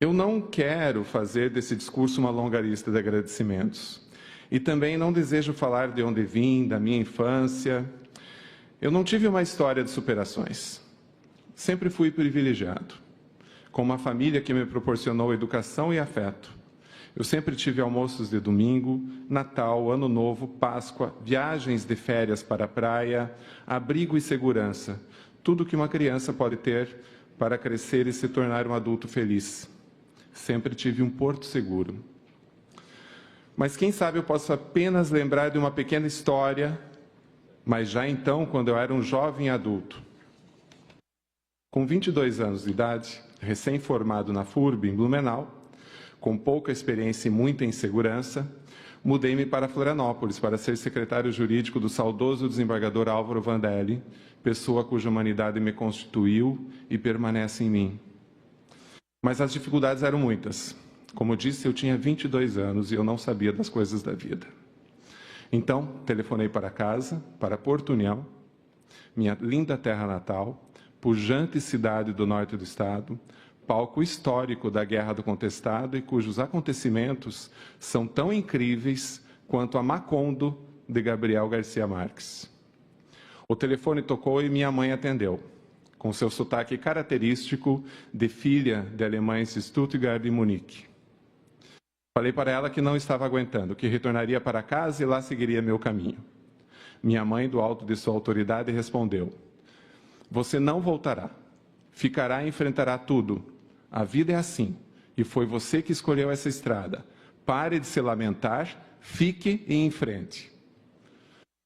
Eu não quero fazer desse discurso uma longa lista de agradecimentos. E também não desejo falar de onde vim, da minha infância. Eu não tive uma história de superações. Sempre fui privilegiado, com uma família que me proporcionou educação e afeto. Eu sempre tive almoços de domingo, Natal, Ano Novo, Páscoa, viagens de férias para a praia, abrigo e segurança. Tudo que uma criança pode ter para crescer e se tornar um adulto feliz. Sempre tive um porto seguro. Mas quem sabe eu posso apenas lembrar de uma pequena história, mas já então, quando eu era um jovem adulto. Com 22 anos de idade, recém-formado na FURB, em Blumenau, com pouca experiência e muita insegurança, mudei-me para Florianópolis para ser secretário jurídico do saudoso desembargador Álvaro Vandelli, pessoa cuja humanidade me constituiu e permanece em mim. Mas as dificuldades eram muitas. Como disse, eu tinha 22 anos e eu não sabia das coisas da vida. Então, telefonei para casa, para Porto União, minha linda terra natal, pujante cidade do norte do estado, palco histórico da Guerra do Contestado e cujos acontecimentos são tão incríveis quanto a Macondo, de Gabriel Garcia Marques. O telefone tocou e minha mãe atendeu, com seu sotaque característico de filha de alemães de Stuttgart e Munique. Falei para ela que não estava aguentando, que retornaria para casa e lá seguiria meu caminho. Minha mãe, do alto de sua autoridade, respondeu: "Você não voltará. Ficará e enfrentará tudo. A vida é assim, e foi você que escolheu essa estrada. Pare de se lamentar, fique e enfrente."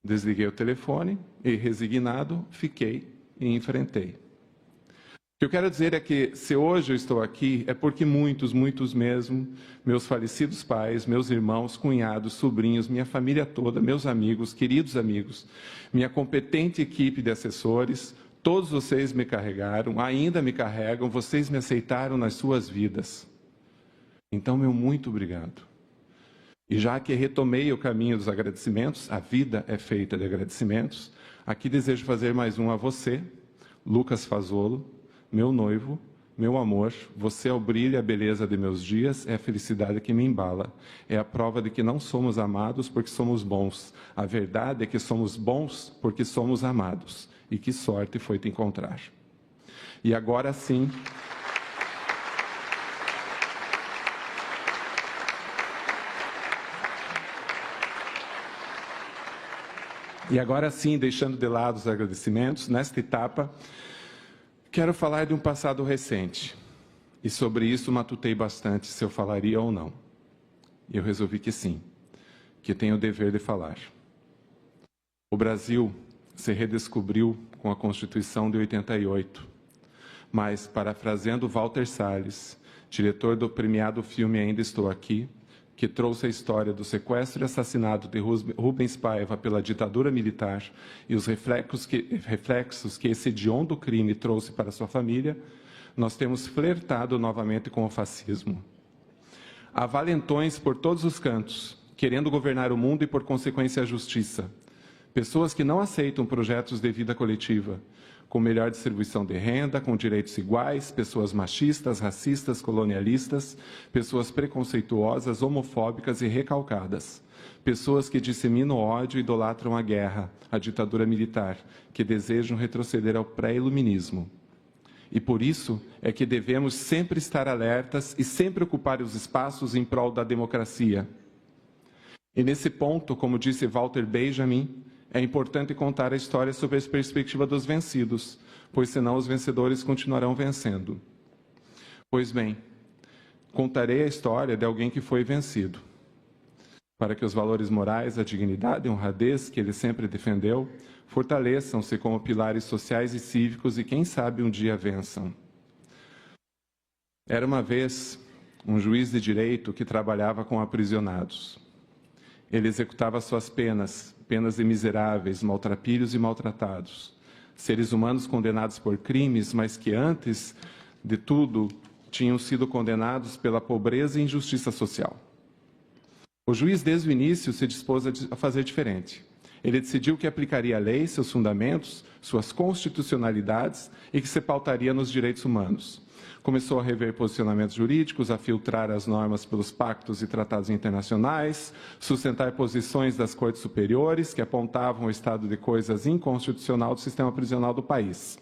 Desliguei o telefone e, resignado, fiquei e enfrentei. O que eu quero dizer é que, se hoje eu estou aqui, é porque muitos mesmo, meus falecidos pais, meus irmãos, cunhados, sobrinhos, minha família toda, meus amigos, queridos amigos, minha competente equipe de assessores, todos vocês me carregaram, ainda me carregam, vocês me aceitaram nas suas vidas. Então, meu muito obrigado. E já que retomei o caminho dos agradecimentos, a vida é feita de agradecimentos, aqui desejo fazer mais um a você, Lucas Fazolo, meu noivo, meu amor. Você é o brilho e a beleza de meus dias, é a felicidade que me embala. É a prova de que não somos amados porque somos bons. A verdade é que somos bons porque somos amados. E que sorte foi te encontrar. E agora sim... E agora sim, deixando de lado os agradecimentos, nesta etapa, quero falar de um passado recente. E sobre isso matutei bastante se eu falaria ou não. E eu resolvi que sim, que tenho o dever de falar. O Brasil se redescobriu com a Constituição de 88. Mas, parafraseando Walter Salles, diretor do premiado filme Ainda Estou Aqui, que trouxe a história do sequestro e assassinato de Rubens Paiva pela ditadura militar e os reflexos que esse hediondo crime trouxe para sua família, nós temos flertado novamente com o fascismo. Há valentões por todos os cantos, querendo governar o mundo e, por consequência, a justiça. Pessoas que não aceitam projetos de vida coletiva, com melhor distribuição de renda, com direitos iguais, pessoas machistas, racistas, colonialistas, pessoas preconceituosas, homofóbicas e recalcadas, pessoas que disseminam ódio e idolatram a guerra, a ditadura militar, que desejam retroceder ao pré-iluminismo. E por isso é que devemos sempre estar alertas e sempre ocupar os espaços em prol da democracia. E nesse ponto, como disse Walter Benjamin, é importante contar a história sob a perspectiva dos vencidos, pois senão os vencedores continuarão vencendo. Pois bem, contarei a história de alguém que foi vencido, para que os valores morais, a dignidade e a honradez que ele sempre defendeu, fortaleçam-se como pilares sociais e cívicos e, quem sabe, um dia vençam. Era uma vez um juiz de direito que trabalhava com aprisionados. Ele executava suas penas de miseráveis, maltrapilhos e maltratados. Seres humanos condenados por crimes, mas que antes de tudo tinham sido condenados pela pobreza e injustiça social. O juiz, desde o início, se dispôs a fazer diferente. Ele decidiu que aplicaria a lei, seus fundamentos, suas constitucionalidades e que se pautaria nos direitos humanos. Começou a rever posicionamentos jurídicos, a filtrar as normas pelos pactos e tratados internacionais, sustentar posições das cortes superiores que apontavam o estado de coisas inconstitucional do sistema prisional do país.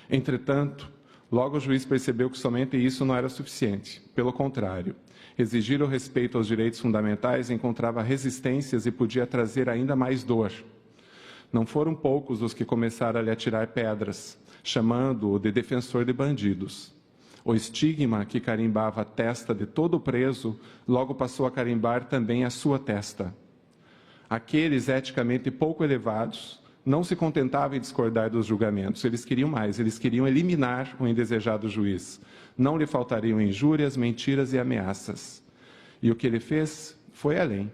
Entretanto, logo o juiz percebeu que somente isso não era suficiente. Pelo contrário, exigir o respeito aos direitos fundamentais encontrava resistências e podia trazer ainda mais dor. Não foram poucos os que começaram a lhe atirar pedras, chamando-o de defensor de bandidos. O estigma que carimbava a testa de todo preso logo passou a carimbar também a sua testa. Aqueles eticamente pouco elevados não se contentavam em discordar dos julgamentos, eles queriam mais, eles queriam eliminar o indesejado juiz. Não lhe faltariam injúrias, mentiras e ameaças. E o que ele fez foi além.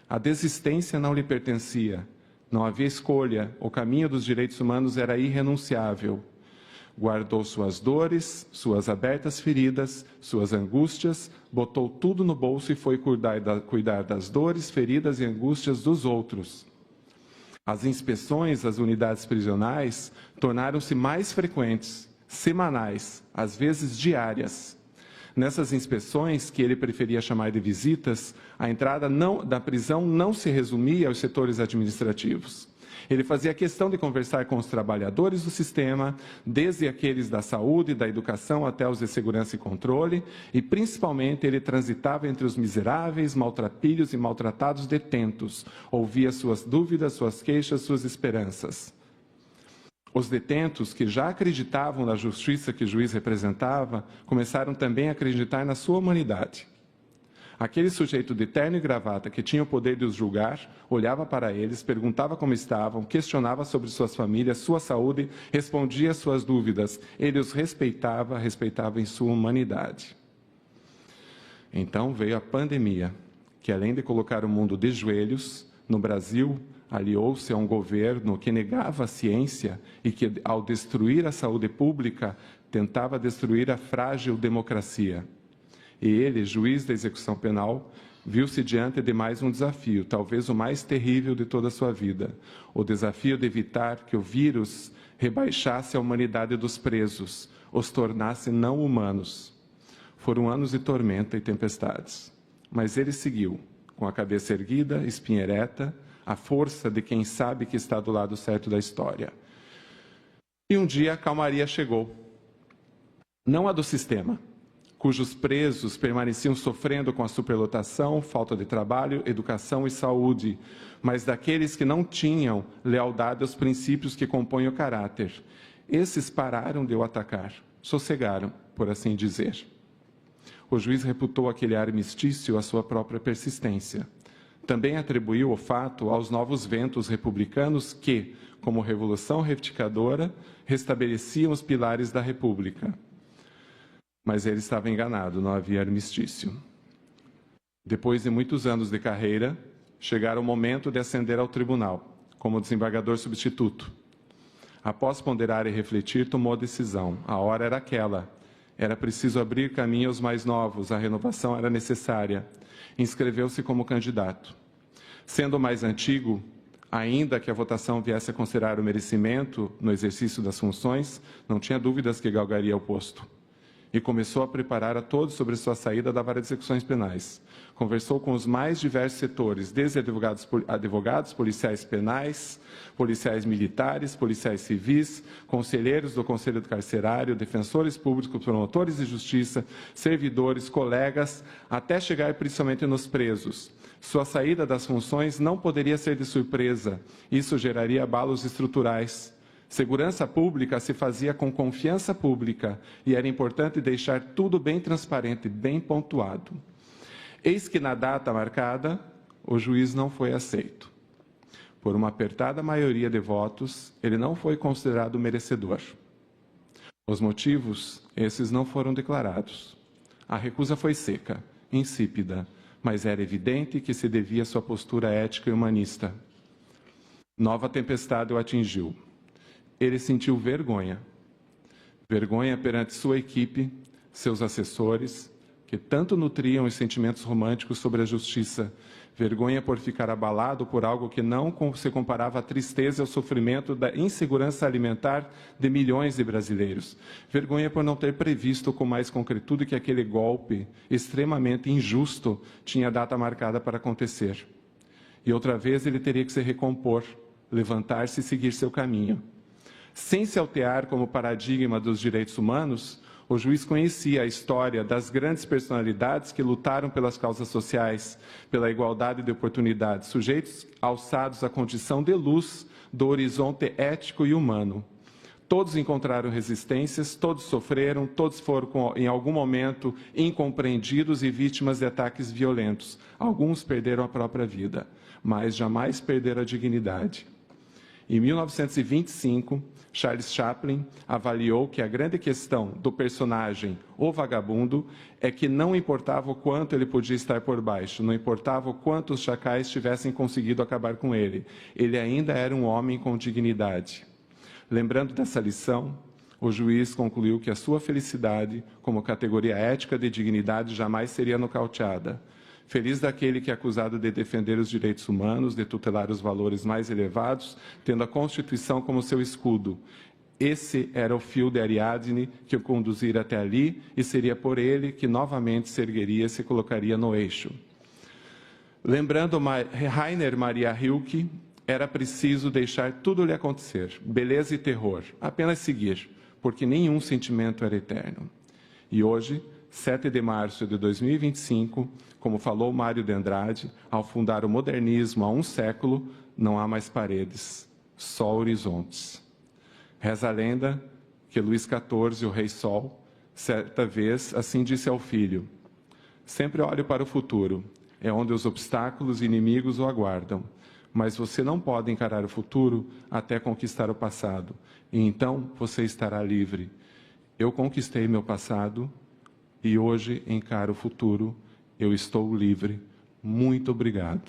A desistência não lhe pertencia, não havia escolha, o caminho dos direitos humanos era irrenunciável. Guardou suas dores, suas abertas feridas, suas angústias, botou tudo no bolso e foi cuidar das dores, feridas e angústias dos outros. As inspeções às unidades prisionais tornaram-se mais frequentes, semanais, às vezes diárias. Nessas inspeções, que ele preferia chamar de visitas, a entrada da prisão não se resumia aos setores administrativos. Ele fazia questão de conversar com os trabalhadores do sistema, desde aqueles da saúde, da educação até os de segurança e controle, e principalmente ele transitava entre os miseráveis, maltrapilhos e maltratados detentos, ouvia suas dúvidas, suas queixas, suas esperanças. Os detentos, que já acreditavam na justiça que o juiz representava, começaram também a acreditar na sua humanidade. Aquele sujeito de terno e gravata que tinha o poder de os julgar, olhava para eles, perguntava como estavam, questionava sobre suas famílias, sua saúde, respondia às suas dúvidas. Ele os respeitava em sua humanidade. Então veio a pandemia, que além de colocar o mundo de joelhos, no Brasil, aliou-se a um governo que negava a ciência e que, ao destruir a saúde pública, tentava destruir a frágil democracia. E ele, juiz da execução penal, viu-se diante de mais um desafio, talvez o mais terrível de toda a sua vida. O desafio de evitar que o vírus rebaixasse a humanidade dos presos, os tornasse não humanos. Foram anos de tormenta e tempestades. Mas ele seguiu, com a cabeça erguida, espinha ereta, a força de quem sabe que está do lado certo da história. E um dia a calmaria chegou. Não a do sistema, cujos presos permaneciam sofrendo com a superlotação, falta de trabalho, educação e saúde, mas daqueles que não tinham lealdade aos princípios que compõem o caráter. Esses pararam de o atacar, sossegaram, por assim dizer. O juiz reputou aquele armistício à sua própria persistência. Também atribuiu o fato aos novos ventos republicanos que, como revolução retificadora, restabeleciam os pilares da República. Mas ele estava enganado, não havia armistício. Depois de muitos anos de carreira, chegara o momento de ascender ao tribunal, como desembargador substituto. Após ponderar e refletir, tomou a decisão. A hora era aquela. Era preciso abrir caminho aos mais novos, a renovação era necessária. Inscreveu-se como candidato. Sendo o mais antigo, ainda que a votação viesse a considerar o merecimento no exercício das funções, não tinha dúvidas que galgaria o posto. E começou a preparar a todos sobre sua saída da vara de execuções penais. Conversou com os mais diversos setores, desde advogados, policiais penais, policiais militares, policiais civis, conselheiros do Conselho do Carcerário, defensores públicos, promotores de justiça, servidores, colegas, até chegar principalmente nos presos. Sua saída das funções não poderia ser de surpresa. Isso geraria abalos estruturais. Segurança pública se fazia com confiança pública e era importante deixar tudo bem transparente, bem pontuado. Eis que na data marcada, o juiz não foi aceito. Por uma apertada maioria de votos, ele não foi considerado merecedor. Os motivos, esses não foram declarados. A recusa foi seca, insípida, mas era evidente que se devia à sua postura ética e humanista. Nova tempestade o atingiu. Ele sentiu vergonha. Vergonha perante sua equipe, seus assessores, que tanto nutriam os sentimentos românticos sobre a justiça, vergonha por ficar abalado por algo que não se comparava à tristeza e ao sofrimento da insegurança alimentar de milhões de brasileiros, vergonha por não ter previsto com mais concretude que aquele golpe extremamente injusto tinha data marcada para acontecer. E outra vez ele teria que se recompor, levantar-se e seguir seu caminho. Sem se altear como paradigma dos direitos humanos, o juiz conhecia a história das grandes personalidades que lutaram pelas causas sociais, pela igualdade de oportunidades, sujeitos alçados à condição de luz do horizonte ético e humano. Todos encontraram resistências, todos sofreram, todos foram, em algum momento, incompreendidos e vítimas de ataques violentos. Alguns perderam a própria vida, mas jamais perderam a dignidade. Em 1925, Charles Chaplin avaliou que a grande questão do personagem, o vagabundo, é que não importava o quanto ele podia estar por baixo, não importava o quanto os chacais tivessem conseguido acabar com ele ainda era um homem com dignidade. Lembrando dessa lição, o juiz concluiu que a sua felicidade, como categoria ética de dignidade, jamais seria nocauteada. Feliz daquele que é acusado de defender os direitos humanos, de tutelar os valores mais elevados, tendo a Constituição como seu escudo. Esse era o fio de Ariadne que o conduzira até ali, e seria por ele que novamente se ergueria e se colocaria no eixo. Lembrando Rainer Maria Rilke, era preciso deixar tudo lhe acontecer, beleza e terror, apenas seguir, porque nenhum sentimento era eterno. E hoje, 7 de março de 2025, como falou Mário de Andrade, ao fundar o modernismo há um século, não há mais paredes, só horizontes. Reza a lenda que Luís XIV, o Rei Sol, certa vez assim disse ao filho: sempre olhe para o futuro, é onde os obstáculos e inimigos o aguardam, mas você não pode encarar o futuro até conquistar o passado, e então você estará livre. Eu conquistei meu passado e hoje encaro o futuro. Eu estou livre. Muito obrigado.